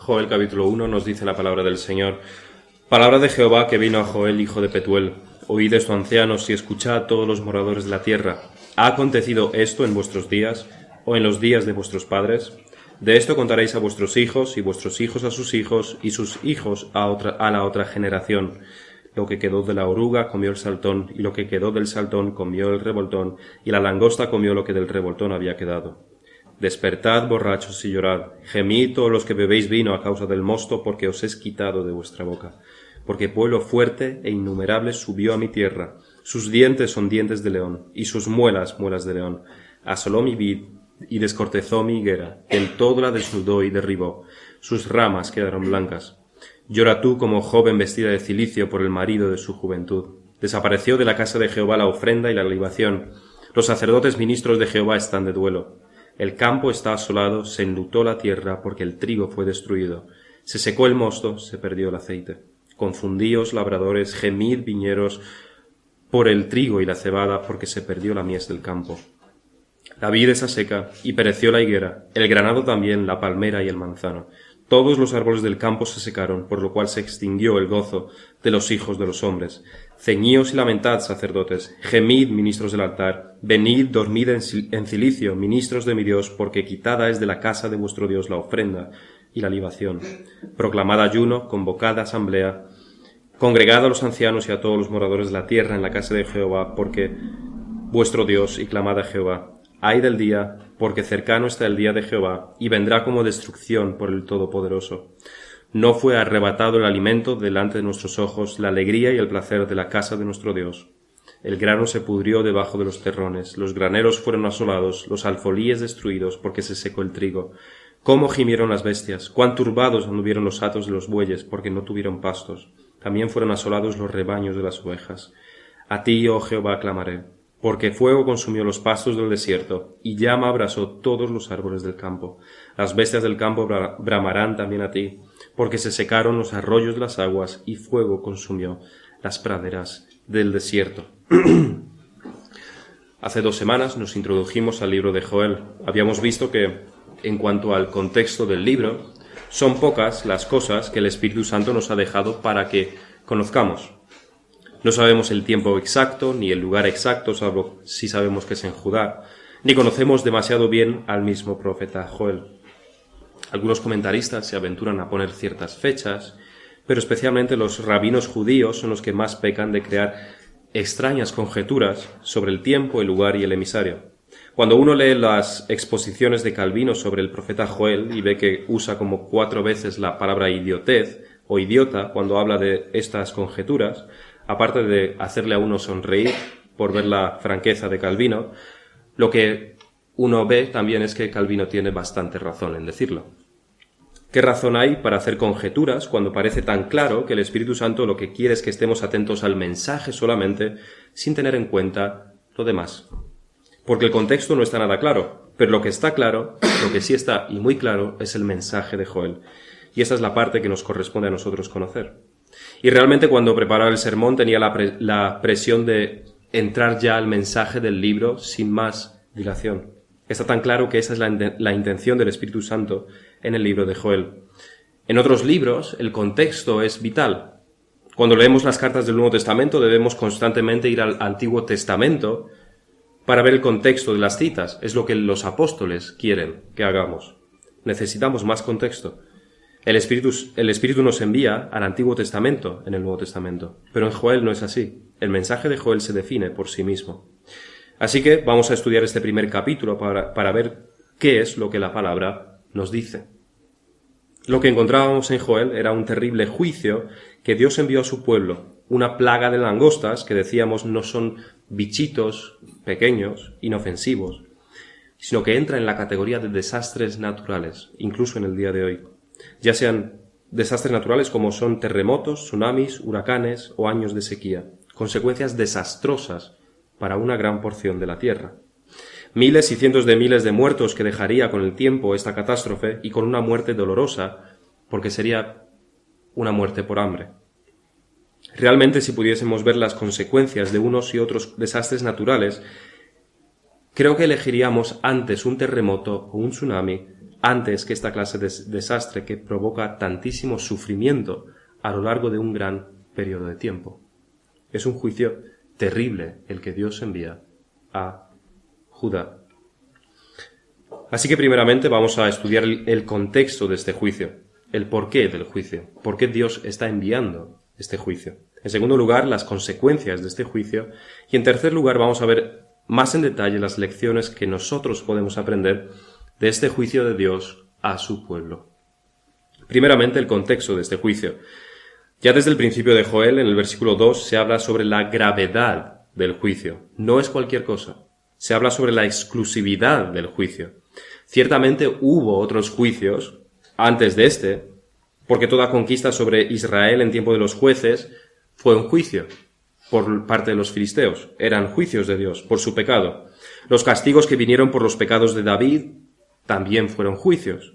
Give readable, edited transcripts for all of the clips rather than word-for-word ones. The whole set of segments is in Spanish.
Joel capítulo 1 nos dice la palabra del Señor. Palabra de Jehová que vino a Joel, hijo de Petuel. Oíd esto, ancianos, y escuchad todos los moradores de la tierra. ¿Ha acontecido esto en vuestros días, o en los días de vuestros padres? De esto contaréis a vuestros hijos, y vuestros hijos a sus hijos, y sus hijos a la otra generación. Lo que quedó de la oruga comió el saltón, y lo que quedó del saltón comió el revoltón, y la langosta comió lo que del revoltón había quedado. Despertad, borrachos, y llorad. Gemid todos los que bebéis vino a causa del mosto, porque os es quitado de vuestra boca. Porque pueblo fuerte e innumerable subió a mi tierra. Sus dientes son dientes de león, y sus muelas, muelas de león. Asoló mi vid, y descortezó mi higuera. En todo la desnudó y derribó. Sus ramas quedaron blancas. Llora tú como joven vestida de cilicio por el marido de su juventud. Desapareció de la casa de Jehová la ofrenda y la libación. Los sacerdotes ministros de Jehová están de duelo. El campo está asolado, se enlutó la tierra, porque el trigo fue destruido. Se secó el mosto, se perdió el aceite. Confundíos, labradores, gemid, viñeros, por el trigo y la cebada, porque se perdió la mies del campo. La vid está seca, y pereció la higuera, el granado también, la palmera y el manzano. Todos los árboles del campo se secaron, por lo cual se extinguió el gozo de los hijos de los hombres. Ceñíos y lamentad, sacerdotes, gemid, ministros del altar, venid, dormid en cilicio, ministros de mi Dios, porque quitada es de la casa de vuestro Dios la ofrenda y la libación. Proclamad ayuno, convocad asamblea, congregad a los ancianos y a todos los moradores de la tierra en la casa de Jehová, porque vuestro Dios, y clamad a Jehová. Ay del día, porque cercano está el día de Jehová, y vendrá como destrucción por el Todopoderoso. No fue arrebatado el alimento delante de nuestros ojos, la alegría y el placer de la casa de nuestro Dios. El grano se pudrió debajo de los terrones, los graneros fueron asolados, los alfolíes destruidos, porque se secó el trigo. Cómo gimieron las bestias, cuán turbados anduvieron los hatos de los bueyes, porque no tuvieron pastos. También fueron asolados los rebaños de las ovejas. A ti, oh Jehová, clamaré. Porque fuego consumió los pastos del desierto, y llama abrasó todos los árboles del campo. Las bestias del campo bramarán también a ti, porque se secaron los arroyos de las aguas, y fuego consumió las praderas del desierto. Hace 2 semanas nos introdujimos al libro de Joel. Habíamos visto que, en cuanto al contexto del libro, son pocas las cosas que el Espíritu Santo nos ha dejado para que conozcamos. No sabemos el tiempo exacto, ni el lugar exacto, salvo si sabemos que es en Judá, ni conocemos demasiado bien al mismo profeta Joel. Algunos comentaristas se aventuran a poner ciertas fechas, pero especialmente los rabinos judíos son los que más pecan de crear extrañas conjeturas sobre el tiempo, el lugar y el emisario. Cuando uno lee las exposiciones de Calvino sobre el profeta Joel y ve que usa como 4 veces la palabra idiotez o idiota cuando habla de estas conjeturas, aparte de hacerle a uno sonreír por ver la franqueza de Calvino, lo que uno ve también es que Calvino tiene bastante razón en decirlo. ¿Qué razón hay para hacer conjeturas cuando parece tan claro que el Espíritu Santo lo que quiere es que estemos atentos al mensaje solamente, sin tener en cuenta lo demás? Porque el contexto no está nada claro, pero lo que está claro, lo que sí está y muy claro, es el mensaje de Joel. Y esa es la parte que nos corresponde a nosotros conocer. Y realmente cuando preparaba el sermón tenía la presión de entrar ya al mensaje del libro sin más dilación. Está tan claro que esa es la intención del Espíritu Santo en el libro de Joel. En otros libros el contexto es vital. Cuando leemos las cartas del Nuevo Testamento debemos constantemente ir al Antiguo Testamento para ver el contexto de las citas. Es lo que los apóstoles quieren que hagamos. Necesitamos más contexto. El Espíritu nos envía al Antiguo Testamento en el Nuevo Testamento, pero en Joel no es así. El mensaje de Joel se define por sí mismo. Así que vamos a estudiar este primer capítulo para ver qué es lo que la palabra nos dice. Lo que encontrábamos en Joel era un terrible juicio que Dios envió a su pueblo, una plaga de langostas que decíamos no son bichitos pequeños, inofensivos, sino que entra en la categoría de desastres naturales, incluso en el día de hoy. Ya sean desastres naturales como son terremotos, tsunamis, huracanes o años de sequía, consecuencias desastrosas para una gran porción de la tierra. Miles y cientos de miles de muertos que dejaría con el tiempo esta catástrofe y con una muerte dolorosa, porque sería una muerte por hambre. Realmente, si pudiésemos ver las consecuencias de unos y otros desastres naturales, creo que elegiríamos antes un terremoto o un tsunami antes que esta clase de desastre que provoca tantísimo sufrimiento a lo largo de un gran periodo de tiempo. Es un juicio terrible el que Dios envía a Judá. Así que primeramente vamos a estudiar el contexto de este juicio, el porqué del juicio, por qué Dios está enviando este juicio. En segundo lugar, las consecuencias de este juicio. Y en tercer lugar, vamos a ver más en detalle las lecciones que nosotros podemos aprender de este juicio de Dios a su pueblo. Primeramente, el contexto de este juicio. Ya desde el principio de Joel, en el versículo 2, se habla sobre la gravedad del juicio. No es cualquier cosa. Se habla sobre la exclusividad del juicio. Ciertamente hubo otros juicios antes de este, porque toda conquista sobre Israel en tiempo de los jueces fue un juicio por parte de los filisteos. Eran juicios de Dios por su pecado. Los castigos que vinieron por los pecados de David también fueron juicios.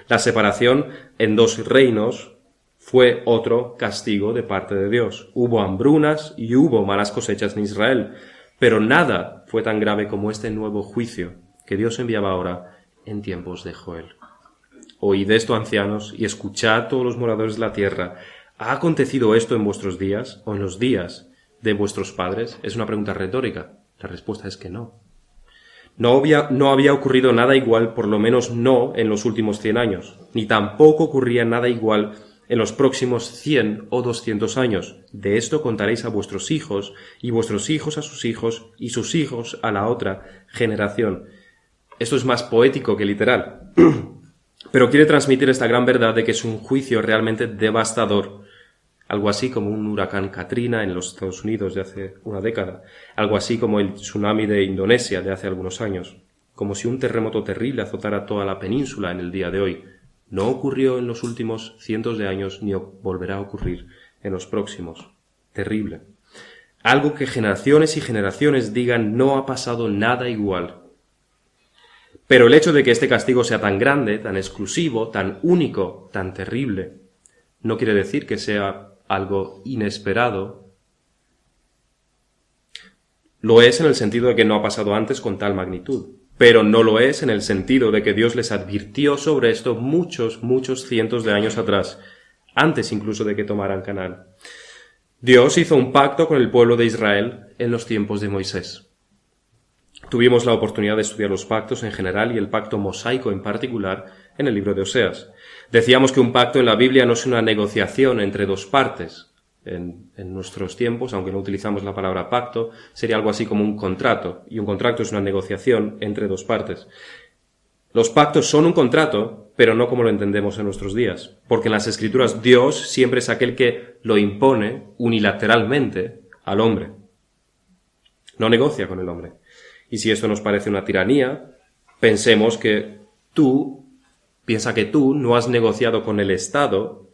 La separación en dos reinos fue otro castigo de parte de Dios. Hubo hambrunas y hubo malas cosechas en Israel, pero nada fue tan grave como este nuevo juicio que Dios enviaba ahora en tiempos de Joel. Oíd esto, ancianos, y escuchad todos los moradores de la tierra. ¿Ha acontecido esto en vuestros días o en los días de vuestros padres? Es una pregunta retórica. La respuesta es que no. No había ocurrido nada igual, por lo menos no en los últimos 100 años, ni tampoco ocurría nada igual en los próximos 100 o 200 años. De esto contaréis a vuestros hijos, y vuestros hijos a sus hijos, y sus hijos a la otra generación. Esto es más poético que literal, pero quiere transmitir esta gran verdad de que es un juicio realmente devastador, algo así como un huracán Katrina en los Estados Unidos de hace una década, algo así como el tsunami de Indonesia de hace algunos años, como si un terremoto terrible azotara toda la península en el día de hoy. No ocurrió en los últimos cientos de años ni volverá a ocurrir en los próximos. Terrible. Algo que generaciones y generaciones digan no ha pasado nada igual. Pero el hecho de que este castigo sea tan grande, tan exclusivo, tan único, tan terrible, no quiere decir que sea algo inesperado. Lo es en el sentido de que no ha pasado antes con tal magnitud, pero no lo es en el sentido de que Dios les advirtió sobre esto muchos cientos de años atrás, antes incluso de que tomaran Canaán. Dios hizo un pacto con el pueblo de Israel en los tiempos de Moisés. Tuvimos la oportunidad de estudiar los pactos en general y el pacto mosaico en particular en el libro de Oseas. Decíamos que un pacto en la Biblia no es una negociación entre dos partes. En nuestros tiempos, aunque no utilizamos la palabra pacto, sería algo así como un contrato, y un contrato es una negociación entre dos partes. Los pactos son un contrato, pero no como lo entendemos en nuestros días, porque en las Escrituras Dios siempre es aquel que lo impone unilateralmente al hombre. No negocia con el hombre. Y si esto nos parece una tiranía, pensemos que piensa que tú no has negociado con el Estado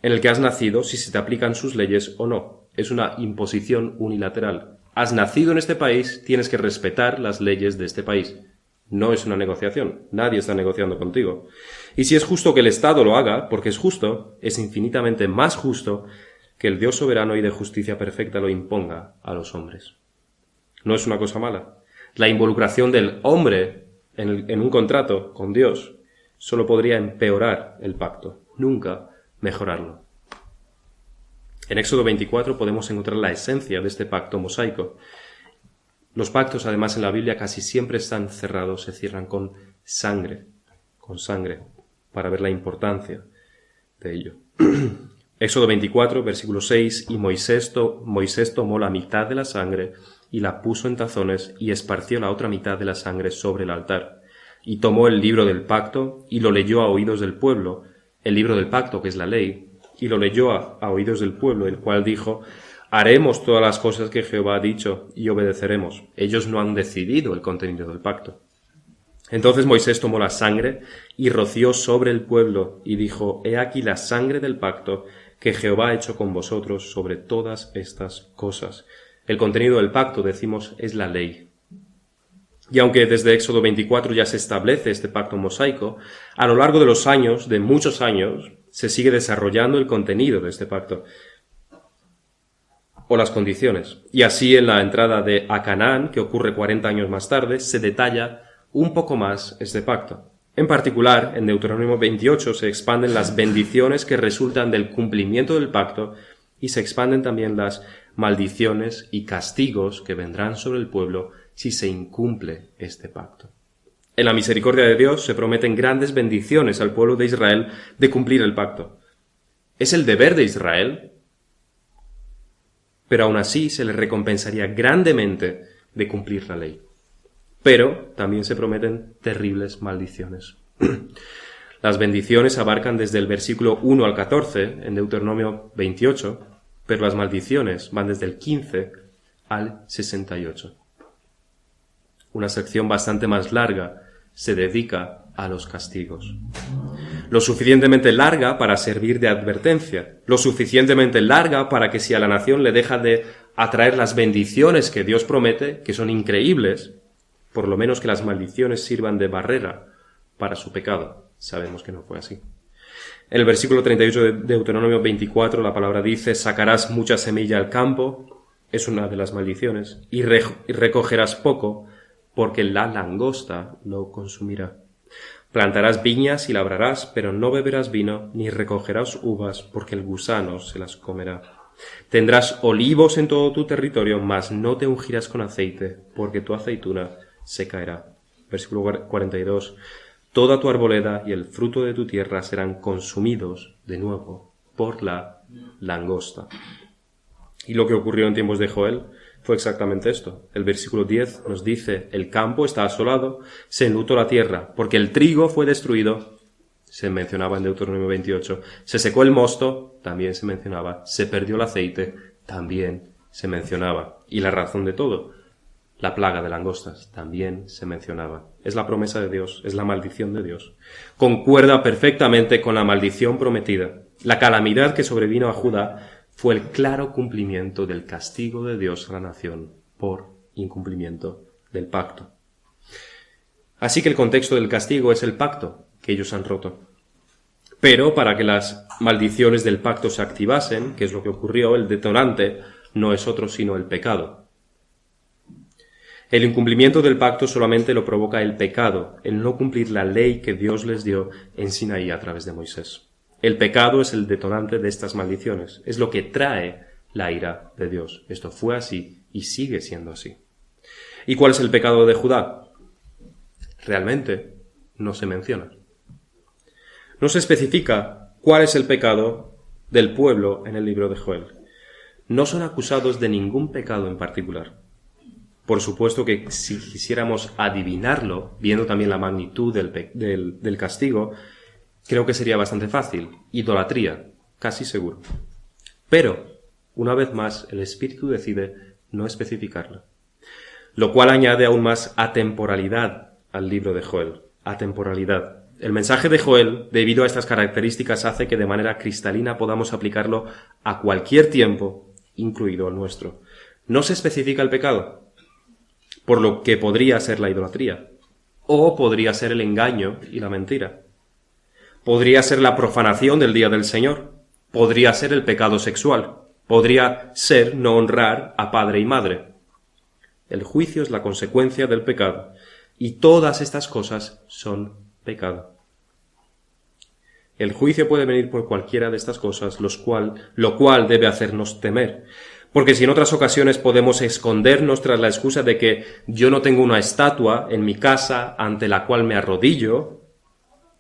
en el que has nacido si se te aplican sus leyes o no. Es una imposición unilateral. Has nacido en este país, tienes que respetar las leyes de este país. No es una negociación. Nadie está negociando contigo. Y si es justo que el Estado lo haga, porque es justo, es infinitamente más justo que el Dios soberano y de justicia perfecta lo imponga a los hombres. No es una cosa mala. La involucración del hombre en un contrato con Dios solo podría empeorar el pacto, nunca mejorarlo. En Éxodo 24 podemos encontrar la esencia de este pacto mosaico. Los pactos, además, en la Biblia casi siempre están cerrados, se cierran con sangre, para ver la importancia de ello. Éxodo 24, versículo 6, y Moisés tomó la mitad de la sangre y la puso en tazones y esparció la otra mitad de la sangre sobre el altar. Y tomó el libro del pacto y lo leyó a oídos del pueblo, el libro del pacto, que es la ley, y lo leyó a oídos del pueblo, el cual dijo: haremos todas las cosas que Jehová ha dicho y obedeceremos. Ellos no han decidido el contenido del pacto. Entonces Moisés tomó la sangre y roció sobre el pueblo y dijo: he aquí la sangre del pacto que Jehová ha hecho con vosotros sobre todas estas cosas. El contenido del pacto, decimos, es la ley. Y aunque desde Éxodo 24 ya se establece este pacto mosaico, a lo largo de los años, de muchos años, se sigue desarrollando el contenido de este pacto, o las condiciones. Y así en la entrada a Canaán, que ocurre 40 años más tarde, se detalla un poco más este pacto. En particular, en Deuteronomio 28 se expanden las bendiciones que resultan del cumplimiento del pacto y se expanden también las maldiciones y castigos que vendrán sobre el pueblo si se incumple este pacto. En la misericordia de Dios se prometen grandes bendiciones al pueblo de Israel de cumplir el pacto. Es el deber de Israel, pero aún así se les recompensaría grandemente de cumplir la ley. Pero también se prometen terribles maldiciones. Las bendiciones abarcan desde el versículo 1 al 14 en Deuteronomio 28, pero las maldiciones van desde el 15 al 68. Una sección bastante más larga se dedica a los castigos. Lo suficientemente larga para servir de advertencia, lo suficientemente larga para que si a la nación le deja de atraer las bendiciones que Dios promete, que son increíbles, por lo menos que las maldiciones sirvan de barrera para su pecado. Sabemos que no fue así. En el versículo 38 de Deuteronomio 24 la palabra dice: sacarás mucha semilla al campo, es una de las maldiciones, y recogerás poco, porque la langosta lo consumirá. Plantarás viñas y labrarás, pero no beberás vino, ni recogerás uvas, porque el gusano se las comerá. Tendrás olivos en todo tu territorio, mas no te ungirás con aceite, porque tu aceituna se caerá. Versículo 42. Toda tu arboleda y el fruto de tu tierra serán consumidos de nuevo por la langosta. Y lo que ocurrió en tiempos de Joel fue exactamente esto. El versículo 10 nos dice: el campo está asolado, se enlutó la tierra, porque el trigo fue destruido, se mencionaba en Deuteronomio 28, se secó el mosto, también se mencionaba, se perdió el aceite, también se mencionaba. Y la razón de todo, la plaga de langostas, también se mencionaba. Es la promesa de Dios, es la maldición de Dios. Concuerda perfectamente con la maldición prometida. La calamidad que sobrevino a Judá fue el claro cumplimiento del castigo de Dios a la nación por incumplimiento del pacto. Así que el contexto del castigo es el pacto que ellos han roto. Pero para que las maldiciones del pacto se activasen, que es lo que ocurrió, el detonante no es otro sino el pecado. El incumplimiento del pacto solamente lo provoca el pecado, el no cumplir la ley que Dios les dio en Sinaí a través de Moisés. El pecado es el detonante de estas maldiciones, es lo que trae la ira de Dios. Esto fue así y sigue siendo así. ¿Y cuál es el pecado de Judá? Realmente no se menciona. No se especifica cuál es el pecado del pueblo en el libro de Joel. No son acusados de ningún pecado en particular. Por supuesto que si quisiéramos adivinarlo, viendo también la magnitud del castigo, creo que sería bastante fácil. Idolatría, casi seguro. Pero, una vez más, el Espíritu decide no especificarla. Lo cual añade aún más atemporalidad al libro de Joel. Atemporalidad. El mensaje de Joel, debido a estas características, hace que de manera cristalina podamos aplicarlo a cualquier tiempo, incluido el nuestro. No se especifica el pecado, por lo que podría ser la idolatría, o podría ser el engaño y la mentira. Podría ser la profanación del día del Señor, podría ser el pecado sexual, podría ser no honrar a padre y madre. El juicio es la consecuencia del pecado, y todas estas cosas son pecado. El juicio puede venir por cualquiera de estas cosas, lo cual debe hacernos temer. Porque si en otras ocasiones podemos escondernos tras la excusa de que yo no tengo una estatua en mi casa ante la cual me arrodillo,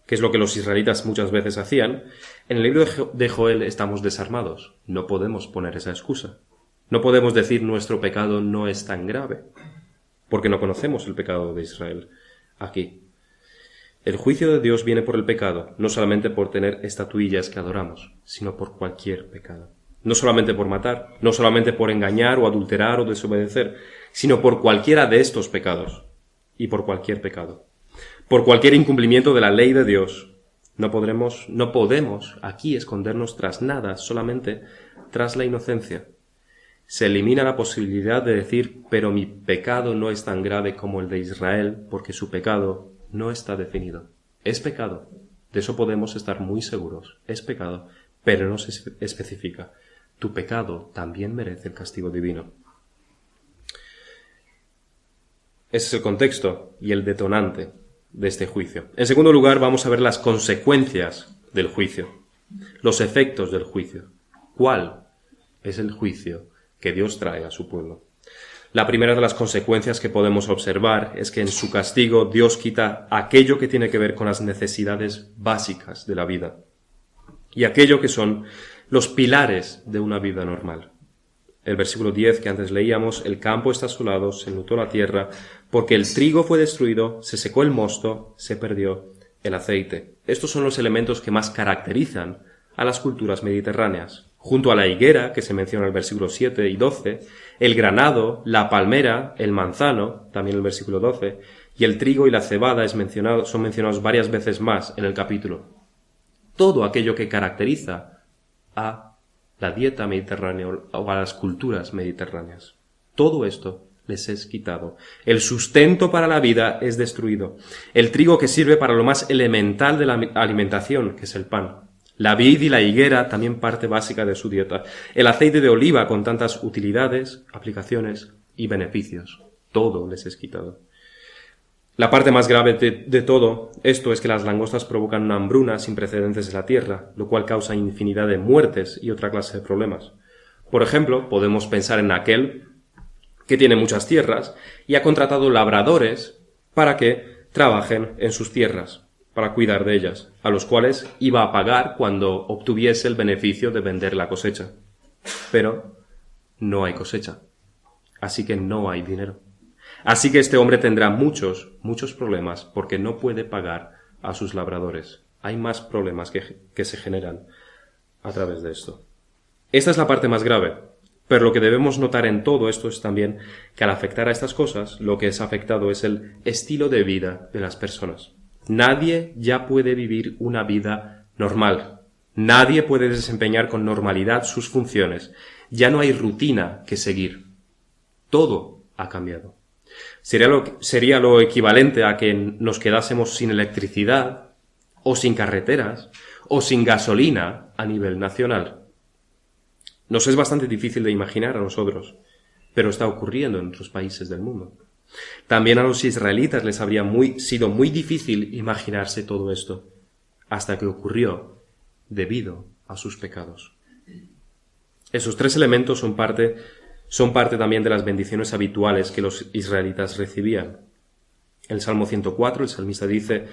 que es lo que los israelitas muchas veces hacían, en el libro de Joel estamos desarmados. No podemos poner esa excusa. No podemos decir nuestro pecado no es tan grave, porque no conocemos el pecado de Israel aquí. El juicio de Dios viene por el pecado, no solamente por tener estatuillas que adoramos, sino por cualquier pecado. No solamente por matar, no solamente por engañar o adulterar o desobedecer, sino por cualquiera de estos pecados y por cualquier pecado. Por cualquier incumplimiento de la ley de Dios. No podemos aquí escondernos tras nada, solamente tras la inocencia. Se elimina la posibilidad de decir, pero mi pecado no es tan grave como el de Israel, porque su pecado no está definido. Es pecado. De eso podemos estar muy seguros. Es pecado, pero no se especifica. Tu pecado también merece el castigo divino. Ese es el contexto y el detonante de este juicio. En segundo lugar, vamos a ver las consecuencias del juicio, los efectos del juicio. ¿Cuál es el juicio que Dios trae a su pueblo? La primera de las consecuencias que podemos observar es que en su castigo Dios quita aquello que tiene que ver con las necesidades básicas de la vida y aquello que son los pilares de una vida normal. El versículo 10 que antes leíamos, el campo está asolado, se enlutó la tierra, porque el trigo fue destruido, se secó el mosto, se perdió el aceite. Estos son los elementos que más caracterizan a las culturas mediterráneas. Junto a la higuera, que se menciona en el versículo 7 y 12, el granado, la palmera, el manzano, también en el versículo 12, y el trigo y la cebada son mencionados varias veces más en el capítulo. Todo aquello que caracteriza a la dieta mediterránea o a las culturas mediterráneas. Todo esto les es quitado. El sustento para la vida es destruido. El trigo que sirve para lo más elemental de la alimentación, que es el pan. La vid y la higuera, también parte básica de su dieta. El aceite de oliva con tantas utilidades, aplicaciones y beneficios. Todo les es quitado. La parte más grave de todo esto es que las langostas provocan una hambruna sin precedentes en la tierra, lo cual causa infinidad de muertes y otra clase de problemas. Por ejemplo, podemos pensar en aquel que tiene muchas tierras y ha contratado labradores para que trabajen en sus tierras, para cuidar de ellas, a los cuales iba a pagar cuando obtuviese el beneficio de vender la cosecha. Pero no hay cosecha, así que no hay dinero. Así que este hombre tendrá muchos problemas porque no puede pagar a sus labradores. Hay más problemas que se generan a través de esto. Esta es la parte más grave, pero lo que debemos notar en todo esto es también que al afectar a estas cosas, lo que es afectado es el estilo de vida de las personas. Nadie ya puede vivir una vida normal. Nadie puede desempeñar con normalidad sus funciones. Ya no hay rutina que seguir. Todo ha cambiado. Sería lo equivalente a que nos quedásemos sin electricidad, o sin carreteras, o sin gasolina a nivel nacional. Nos es bastante difícil de imaginar a nosotros, pero está ocurriendo en otros países del mundo. También a los israelitas les habría sido muy difícil imaginarse todo esto, hasta que ocurrió debido a sus pecados. Esos tres elementos son parte también de las bendiciones habituales que los israelitas recibían. El Salmo 104, el salmista dice: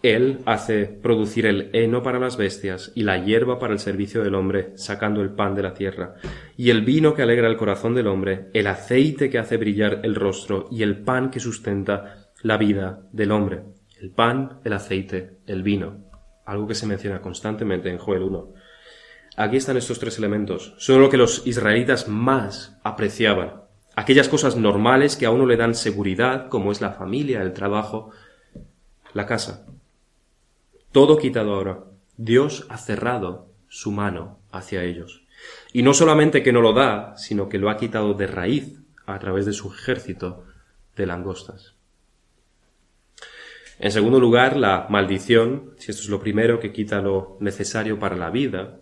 Él hace producir el heno para las bestias y la hierba para el servicio del hombre, sacando el pan de la tierra, y el vino que alegra el corazón del hombre, el aceite que hace brillar el rostro y el pan que sustenta la vida del hombre. El pan, el aceite, el vino. Algo que se menciona constantemente en Joel 1. Aquí están estos tres elementos. Son lo que los israelitas más apreciaban. Aquellas cosas normales que a uno le dan seguridad, como es la familia, el trabajo, la casa. Todo quitado ahora. Dios ha cerrado su mano hacia ellos. Y no solamente que no lo da, sino que lo ha quitado de raíz a través de su ejército de langostas. En segundo lugar, la maldición, si esto es lo primero que quita lo necesario para la vida.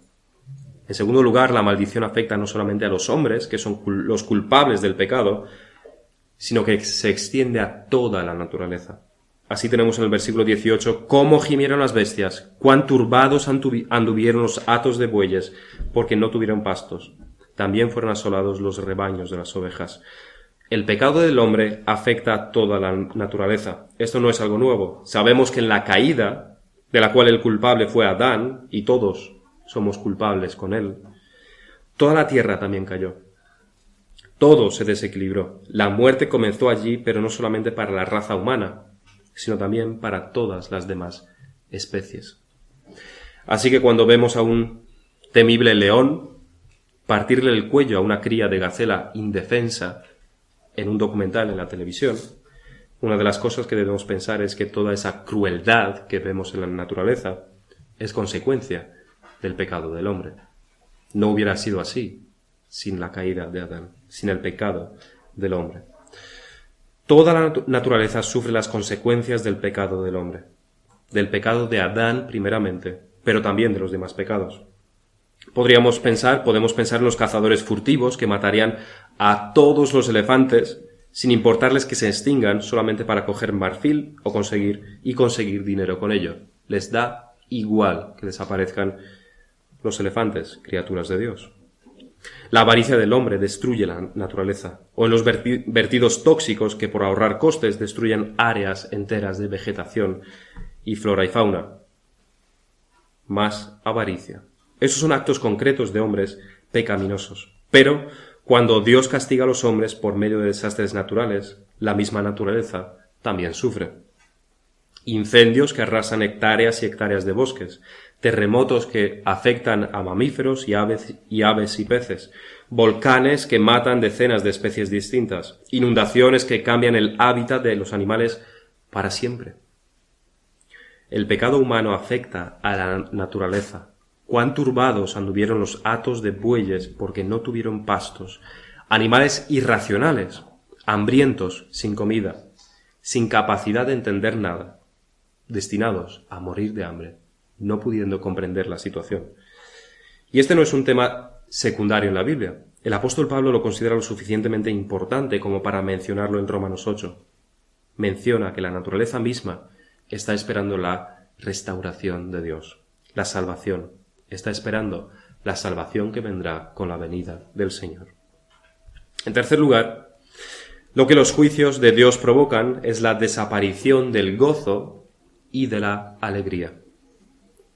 En segundo lugar, la maldición afecta no solamente a los hombres, que son los culpables del pecado, sino que se extiende a toda la naturaleza. Así tenemos en el versículo 18, cómo gimieron las bestias, cuán turbados anduvieron los hatos de bueyes, porque no tuvieron pastos. También fueron asolados los rebaños de las ovejas. El pecado del hombre afecta a toda la naturaleza. Esto no es algo nuevo. Sabemos que en la caída, de la cual el culpable fue Adán, y todos somos culpables con él, toda la tierra también cayó. Todo se desequilibró. La muerte comenzó allí, pero no solamente para la raza humana, sino también para todas las demás especies. Así que cuando vemos a un temible león partirle el cuello a una cría de gacela indefensa en un documental en la televisión, una de las cosas que debemos pensar es que toda esa crueldad que vemos en la naturaleza es consecuencia del pecado del hombre. No hubiera sido así sin la caída de Adán, sin el pecado del hombre. Toda la naturaleza sufre las consecuencias del pecado del hombre, del pecado de Adán primeramente, pero también de los demás pecados. Podemos pensar en los cazadores furtivos que matarían a todos los elefantes sin importarles que se extingan solamente para coger marfil o conseguir dinero con ello. Les da igual que desaparezcan los elefantes, criaturas de Dios. La avaricia del hombre destruye la naturaleza, o en los vertidos tóxicos que por ahorrar costes destruyen áreas enteras de vegetación y flora y fauna. Más avaricia. Esos son actos concretos de hombres pecaminosos. Pero cuando Dios castiga a los hombres por medio de desastres naturales, la misma naturaleza también sufre. Incendios que arrasan hectáreas y hectáreas de bosques, terremotos que afectan a mamíferos y aves y peces, volcanes que matan decenas de especies distintas, inundaciones que cambian el hábitat de los animales para siempre. El pecado humano afecta a la naturaleza. Cuán turbados anduvieron los hatos de bueyes porque no tuvieron pastos, animales irracionales, hambrientos, sin comida, sin capacidad de entender nada, destinados a morir de hambre, no pudiendo comprender la situación. Y este no es un tema secundario en la Biblia. El apóstol Pablo lo considera lo suficientemente importante como para mencionarlo en Romanos 8. Menciona que la naturaleza misma está esperando la restauración de Dios, la salvación. Está esperando la salvación que vendrá con la venida del Señor. En tercer lugar, lo que los juicios de Dios provocan es la desaparición del gozo y de la alegría.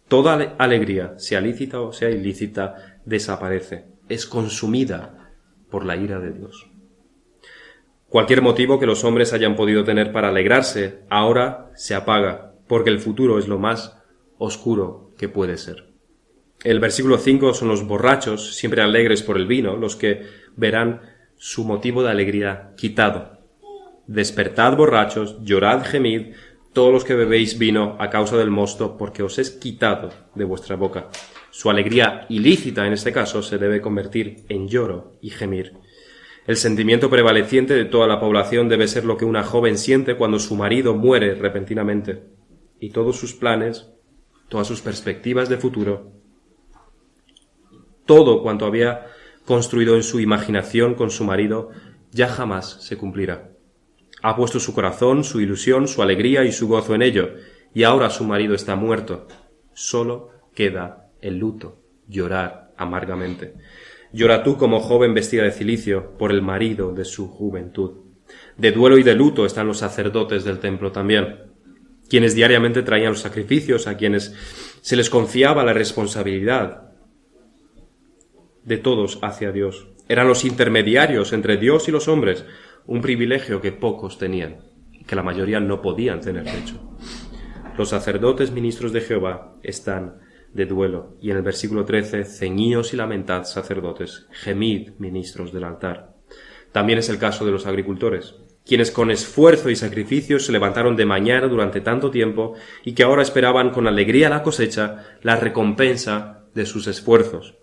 Toda alegría, sea lícita o sea ilícita, desaparece, es consumida por la ira de Dios. Cualquier motivo que los hombres hayan podido tener para alegrarse, ahora se apaga, porque el futuro es lo más oscuro que puede ser. El versículo 5 son los borrachos, siempre alegres por el vino, los que verán su motivo de alegría quitado. Despertad borrachos, llorad, gemid, todos los que bebéis vino a causa del mosto, porque os es quitado de vuestra boca. Su alegría ilícita, en este caso, se debe convertir en lloro y gemir. El sentimiento prevaleciente de toda la población debe ser lo que una joven siente cuando su marido muere repentinamente, y todos sus planes, todas sus perspectivas de futuro, todo cuanto había construido en su imaginación con su marido, ya jamás se cumplirá. Ha puesto su corazón, su ilusión, su alegría y su gozo en ello, y ahora su marido está muerto. Solo queda el luto, llorar amargamente. Llora tú como joven vestida de cilicio por el marido de su juventud. De duelo y de luto están los sacerdotes del templo también, quienes diariamente traían los sacrificios, a quienes se les confiaba la responsabilidad de todos hacia Dios. Eran los intermediarios entre Dios y los hombres, un privilegio que pocos tenían, que la mayoría no podían tener, de hecho. Los sacerdotes ministros de Jehová están de duelo, y en el versículo 13, ceñíos y lamentad, sacerdotes, gemid, ministros del altar. También es el caso de los agricultores, quienes con esfuerzo y sacrificio se levantaron de mañana durante tanto tiempo y que ahora esperaban con alegría la cosecha, la recompensa de sus esfuerzos.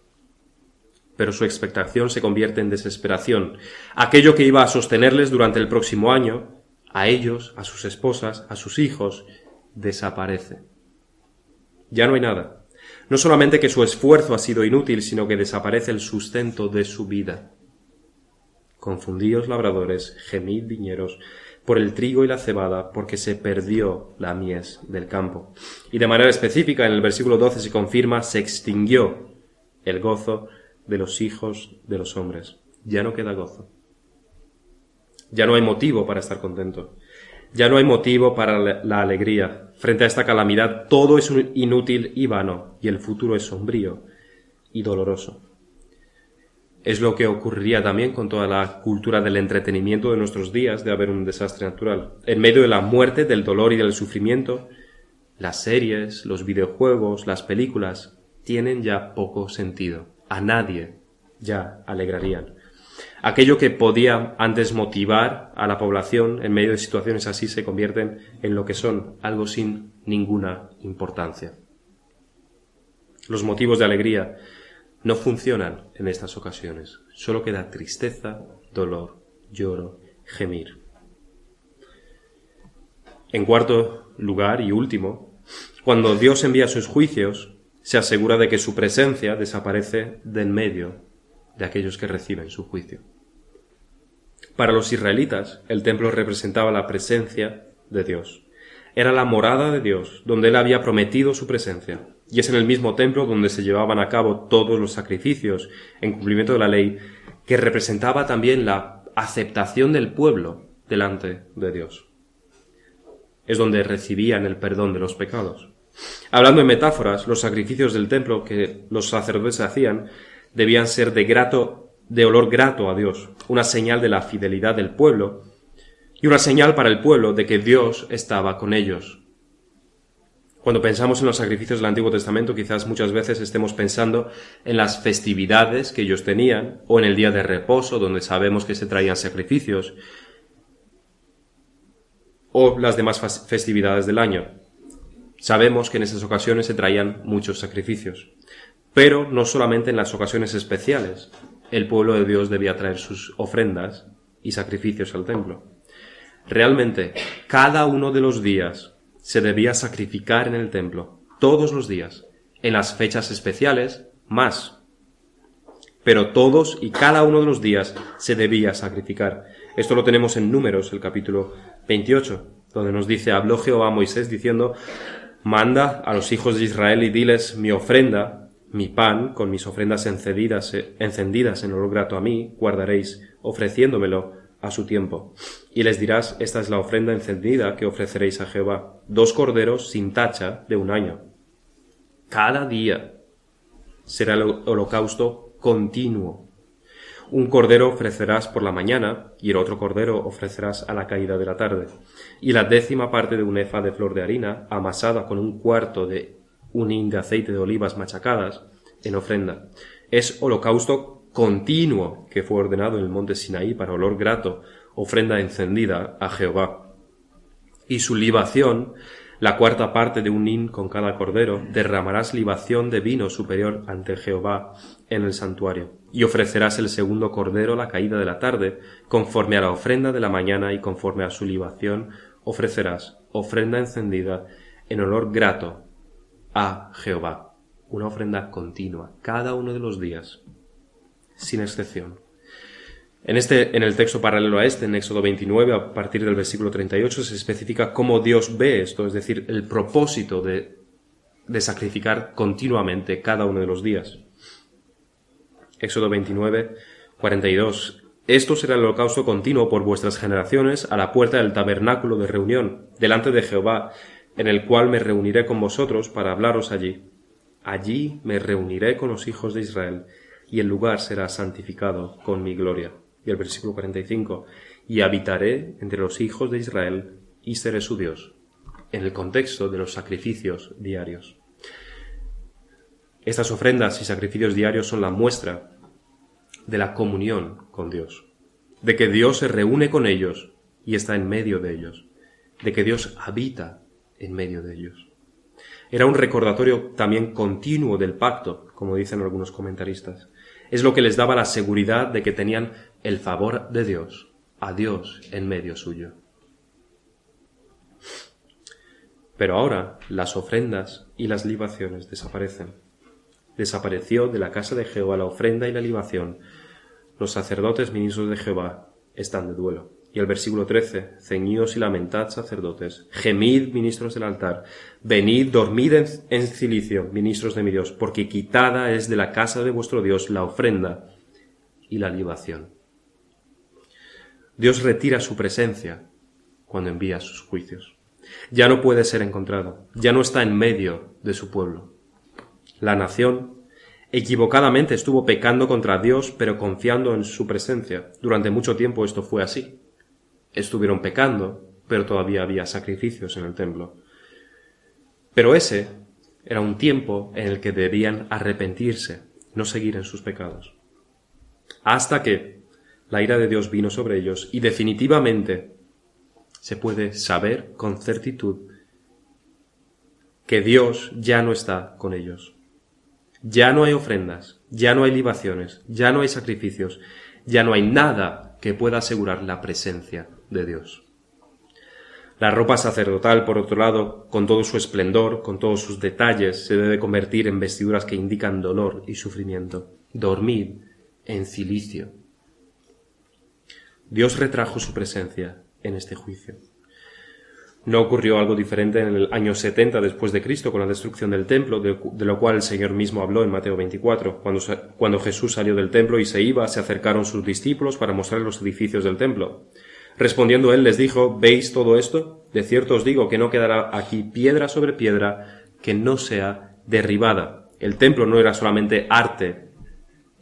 Pero su expectación se convierte en desesperación. Aquello que iba a sostenerles durante el próximo año, a ellos, a sus esposas, a sus hijos, desaparece. Ya no hay nada. No solamente que su esfuerzo ha sido inútil, sino que desaparece el sustento de su vida. Confundíos labradores, gemid viñeros, por el trigo y la cebada, porque se perdió la mies del campo. Y de manera específica, en el versículo 12 se confirma, se extinguió el gozo de los hijos de los hombres. Ya no queda gozo. Ya no hay motivo para estar contento. Ya no hay motivo para la alegría. Frente a esta calamidad todo es inútil y vano, y el futuro es sombrío y doloroso. Es lo que ocurriría también con toda la cultura del entretenimiento de nuestros días de haber un desastre natural. En medio de la muerte, del dolor y del sufrimiento, las series, los videojuegos, las películas tienen ya poco sentido. A nadie ya alegrarían. Aquello que podía antes motivar a la población en medio de situaciones así se convierten en lo que son, algo sin ninguna importancia. Los motivos de alegría no funcionan en estas ocasiones. Solo queda tristeza, dolor, lloro, gemir. En cuarto lugar y último, cuando Dios envía sus juicios, se asegura de que su presencia desaparece de en medio de aquellos que reciben su juicio. Para los israelitas, el templo representaba la presencia de Dios. Era la morada de Dios, donde Él había prometido su presencia. Y es en el mismo templo donde se llevaban a cabo todos los sacrificios en cumplimiento de la ley, que representaba también la aceptación del pueblo delante de Dios. Es donde recibían el perdón de los pecados. Hablando en metáforas, los sacrificios del templo que los sacerdotes hacían debían ser de olor grato a Dios, una señal de la fidelidad del pueblo y una señal para el pueblo de que Dios estaba con ellos. Cuando pensamos en los sacrificios del Antiguo Testamento, quizás muchas veces estemos pensando en las festividades que ellos tenían, o en el día de reposo, donde sabemos que se traían sacrificios, o las demás festividades del año. Sabemos que en esas ocasiones se traían muchos sacrificios, pero no solamente en las ocasiones especiales. El pueblo de Dios debía traer sus ofrendas y sacrificios al templo. Realmente, cada uno de los días se debía sacrificar en el templo, todos los días, en las fechas especiales, más. Pero todos y cada uno de los días se debía sacrificar. Esto lo tenemos en Números, el capítulo 28, donde nos dice: habló Jehová a Moisés diciendo: manda a los hijos de Israel y diles: mi ofrenda, mi pan, con mis ofrendas encendidas en olor grato a mí, guardaréis, ofreciéndomelo a su tiempo. Y les dirás: esta es la ofrenda encendida que ofreceréis a Jehová, 2 corderos sin tacha de 1 año. Cada día será el holocausto continuo. Un cordero ofrecerás por la mañana, y el otro cordero ofrecerás a la caída de la tarde. Y la 10ª parte de un efa de flor de harina, amasada con 1/4 de un hin de aceite de olivas machacadas, en ofrenda. Es holocausto continuo que fue ordenado en el monte Sinaí para olor grato, ofrenda encendida a Jehová. Y su libación, la 4ª parte de un hin con cada cordero, derramarás libación de vino superior ante Jehová en el santuario. Y ofrecerás el 2º cordero a la caída de la tarde, conforme a la ofrenda de la mañana, y conforme a su libación ofrecerás ofrenda encendida en olor grato a Jehová. Una ofrenda continua, cada uno de los días, sin excepción. En el texto paralelo a este, en Éxodo 29, a partir del versículo 38, se especifica cómo Dios ve esto, es decir, el propósito de sacrificar continuamente cada uno de los días. Éxodo 29, 42. Esto será el holocausto continuo por vuestras generaciones a la puerta del tabernáculo de reunión, delante de Jehová, en el cual me reuniré con vosotros para hablaros allí. Allí me reuniré con los hijos de Israel, y el lugar será santificado con mi gloria. Y el versículo 45, y habitaré entre los hijos de Israel, y seré su Dios, en el contexto de los sacrificios diarios. Estas ofrendas y sacrificios diarios son la muestra de la comunión con Dios, de que Dios se reúne con ellos y está en medio de ellos, de que Dios habita en medio de ellos. Era un recordatorio también continuo del pacto, como dicen algunos comentaristas. Es lo que les daba la seguridad de que tenían el favor de Dios, a Dios en medio suyo. Pero ahora las ofrendas y las libaciones desaparecen. Desapareció de la casa de Jehová la ofrenda y la libación. Los sacerdotes ministros de Jehová están de duelo. Y el versículo 13, ceñíos y lamentad, sacerdotes, gemid, ministros del altar, venid, dormid en cilicio, ministros de mi Dios, porque quitada es de la casa de vuestro Dios la ofrenda y la libación. Dios retira su presencia cuando envía sus juicios. Ya no puede ser encontrado, ya no está en medio de su pueblo. La nación equivocadamente estuvo pecando contra Dios, pero confiando en su presencia. Durante mucho tiempo esto fue así. Estuvieron pecando, pero todavía había sacrificios en el templo. Pero ese era un tiempo en el que debían arrepentirse, no seguir en sus pecados. Hasta que la ira de Dios vino sobre ellos y definitivamente se puede saber con certitud que Dios ya no está con ellos. Ya no hay ofrendas, ya no hay libaciones, ya no hay sacrificios, ya no hay nada que pueda asegurar la presencia de Dios. La ropa sacerdotal, por otro lado, con todo su esplendor, con todos sus detalles, se debe convertir en vestiduras que indican dolor y sufrimiento. Dormid en cilicio. Dios retrajo su presencia en este juicio. No ocurrió algo diferente en el año 70 después de Cristo con la destrucción del templo, de lo cual el Señor mismo habló en Mateo 24. Cuando Jesús salió del templo y se iba, se acercaron sus discípulos para mostrar los edificios del templo. Respondiendo él les dijo: ¿veis todo esto? De cierto os digo que no quedará aquí piedra sobre piedra que no sea derribada. El templo no era solamente arte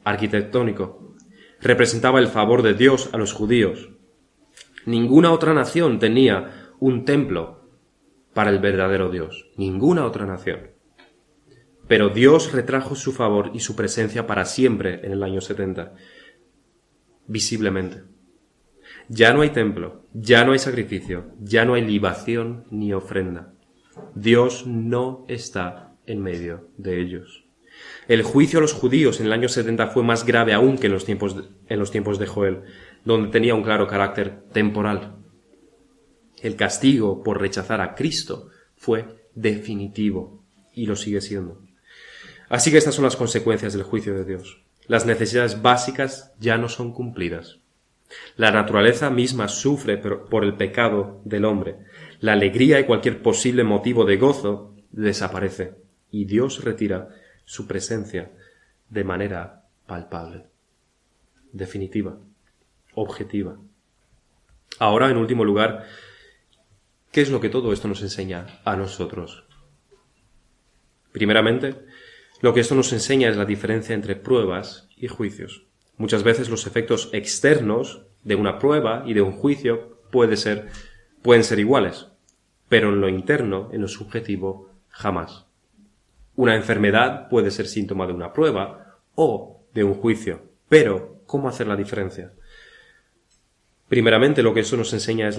arquitectónico, representaba el favor de Dios a los judíos. Ninguna otra nación tenía un templo para el verdadero Dios. Ninguna otra nación. Pero Dios retrajo su favor y su presencia para siempre en el año 70. Visiblemente. Ya no hay templo, ya no hay sacrificio, ya no hay libación ni ofrenda. Dios no está en medio de ellos. El juicio a los judíos en el año 70 fue más grave aún que en los tiempos de Joel, donde tenía un claro carácter temporal. El castigo por rechazar a Cristo fue definitivo y lo sigue siendo. Así que estas son las consecuencias del juicio de Dios. Las necesidades básicas ya no son cumplidas. La naturaleza misma sufre por el pecado del hombre. La alegría y cualquier posible motivo de gozo desaparece y Dios retira su presencia de manera palpable, definitiva, objetiva. Ahora, en último lugar, ¿qué es lo que todo esto nos enseña a nosotros? Primeramente, lo que esto nos enseña es la diferencia entre pruebas y juicios. Muchas veces los efectos externos de una prueba y de un juicio pueden ser iguales, pero en lo interno, en lo subjetivo, jamás. Una enfermedad puede ser síntoma de una prueba o de un juicio, pero ¿cómo hacer la diferencia? Primeramente, lo que eso nos enseña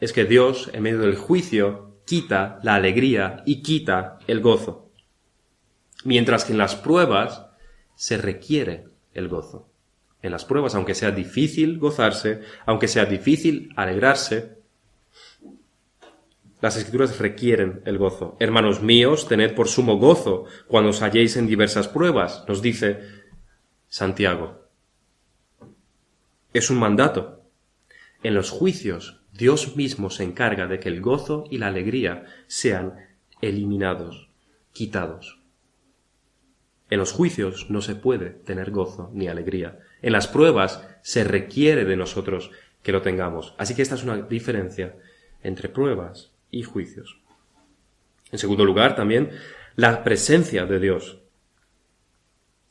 es que Dios, en medio del juicio, quita la alegría y quita el gozo. Mientras que en las pruebas se requiere el gozo. En las pruebas, aunque sea difícil gozarse, aunque sea difícil alegrarse, las Escrituras requieren el gozo. Hermanos míos, tened por sumo gozo cuando os halléis en diversas pruebas, nos dice Santiago. Es un mandato. En los juicios, Dios mismo se encarga de que el gozo y la alegría sean eliminados, quitados. En los juicios no se puede tener gozo ni alegría. En las pruebas se requiere de nosotros que lo tengamos. Así que esta es una diferencia entre pruebas y juicios. En segundo lugar, también, la presencia de Dios.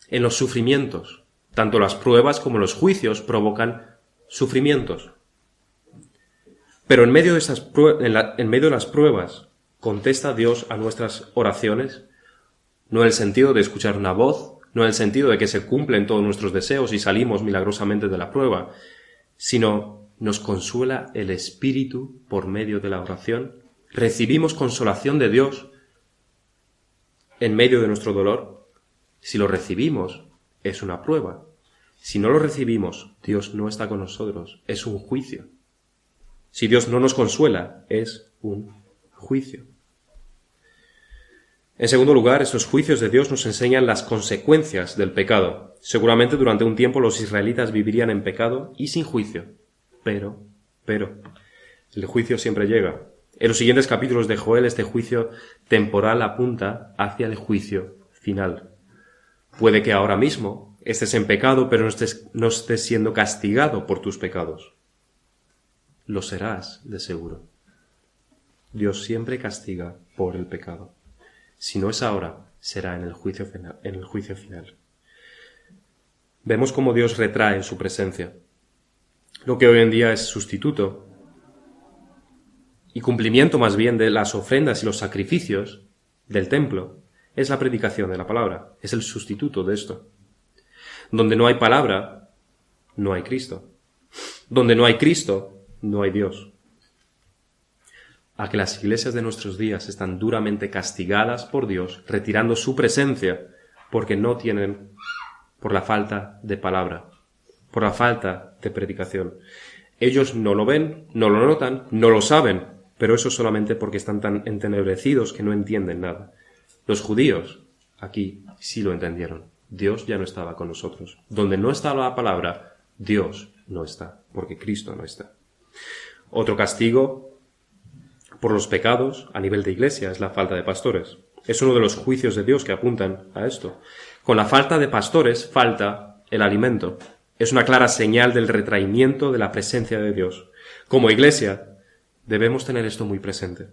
En los sufrimientos, tanto las pruebas como los juicios provocan sufrimientos. Pero en medio de las pruebas, ¿contesta Dios a nuestras oraciones? No en el sentido de escuchar una voz, no en el sentido de que se cumplen todos nuestros deseos y salimos milagrosamente de la prueba, sino nos consuela el Espíritu por medio de la oración. Recibimos consolación de Dios en medio de nuestro dolor. Si lo recibimos, es una prueba. Si no lo recibimos, Dios no está con nosotros, es un juicio. Si Dios no nos consuela, es un juicio. En segundo lugar, estos juicios de Dios nos enseñan las consecuencias del pecado. Seguramente durante un tiempo los israelitas vivirían en pecado y sin juicio. Pero, el juicio siempre llega. En los siguientes capítulos de Joel, este juicio temporal apunta hacia el juicio final. Puede que ahora mismo estés en pecado, pero no estés siendo castigado por tus pecados. Lo serás, de seguro. Dios siempre castiga por el pecado. Si no es ahora, será en el juicio final. Vemos cómo Dios retrae su presencia. Lo que hoy en día es sustituto y cumplimiento más bien de las ofrendas y los sacrificios del templo, es la predicación de la palabra, es el sustituto de esto. Donde no hay palabra, no hay Cristo. Donde no hay Cristo, no hay Dios. A que las iglesias de nuestros días están duramente castigadas por Dios, retirando su presencia, porque no tienen, por la falta de palabra, por la falta de predicación. Ellos no lo ven, no lo notan, no lo saben, pero eso solamente porque están tan entenebrecidos que no entienden nada. Los judíos, aquí, sí lo entendieron. Dios ya no estaba con nosotros. Donde no estaba la palabra, Dios no está, porque Cristo no está. Otro castigo por los pecados a nivel de iglesia es la falta de pastores. Es uno de los juicios de Dios que apuntan a esto. Con la falta de pastores falta el alimento. Es una clara señal del retraimiento de la presencia de Dios. Como iglesia debemos tener esto muy presente.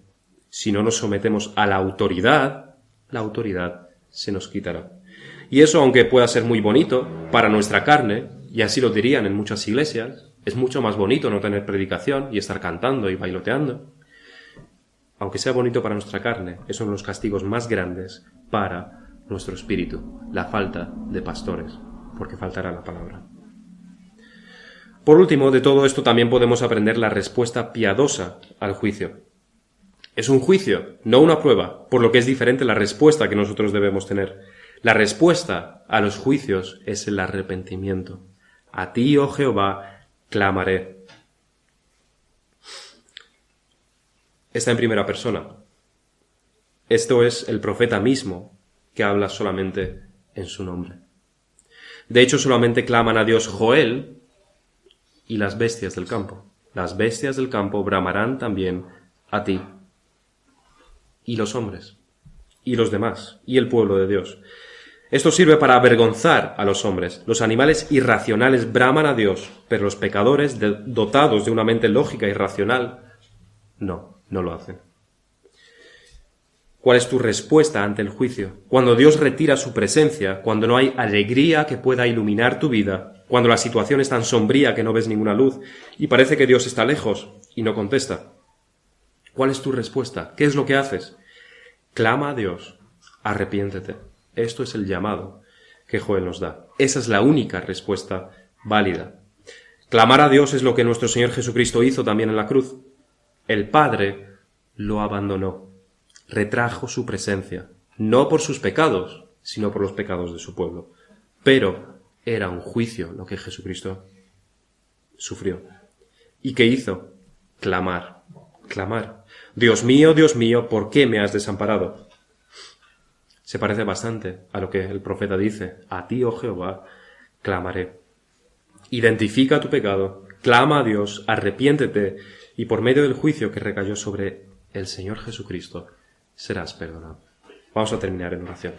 Si no nos sometemos a la autoridad se nos quitará. Y eso, aunque pueda ser muy bonito para nuestra carne, y así lo dirían en muchas iglesias, es mucho más bonito no tener predicación y estar cantando y bailoteando. Aunque sea bonito para nuestra carne, es uno de los castigos más grandes para nuestro espíritu, la falta de pastores, porque faltará la palabra. Por último, de todo esto también podemos aprender la respuesta piadosa al juicio. Es un juicio, no una prueba, por lo que es diferente la respuesta que nosotros debemos tener. La respuesta a los juicios es el arrepentimiento. A ti, oh Jehová, clamaré. Está en primera persona. Esto es el profeta mismo que habla solamente en su nombre. De hecho, solamente claman a Dios Joel y las bestias del campo. Las bestias del campo bramarán también a ti. Y los hombres, y los demás, y el pueblo de Dios. Esto sirve para avergonzar a los hombres. Los animales irracionales braman a Dios, pero los pecadores, dotados de una mente lógica y racional, no lo hacen. ¿Cuál es tu respuesta ante el juicio? Cuando Dios retira su presencia, cuando no hay alegría que pueda iluminar tu vida, cuando la situación es tan sombría que no ves ninguna luz y parece que Dios está lejos y no contesta. ¿Cuál es tu respuesta? ¿Qué es lo que haces? Clama a Dios, arrepiéntete. Esto es el llamado que Joel nos da. Esa es la única respuesta válida. Clamar a Dios es lo que nuestro Señor Jesucristo hizo también en la cruz. El Padre lo abandonó, retrajo su presencia, no por sus pecados, sino por los pecados de su pueblo. Pero era un juicio lo que Jesucristo sufrió. ¿Y qué hizo? Clamar. Dios mío, ¿por qué me has desamparado? Se parece bastante a lo que el profeta dice. A ti, oh Jehová, clamaré. Identifica tu pecado, clama a Dios, arrepiéntete, y por medio del juicio que recayó sobre el Señor Jesucristo, serás perdonado. Vamos a terminar en oración.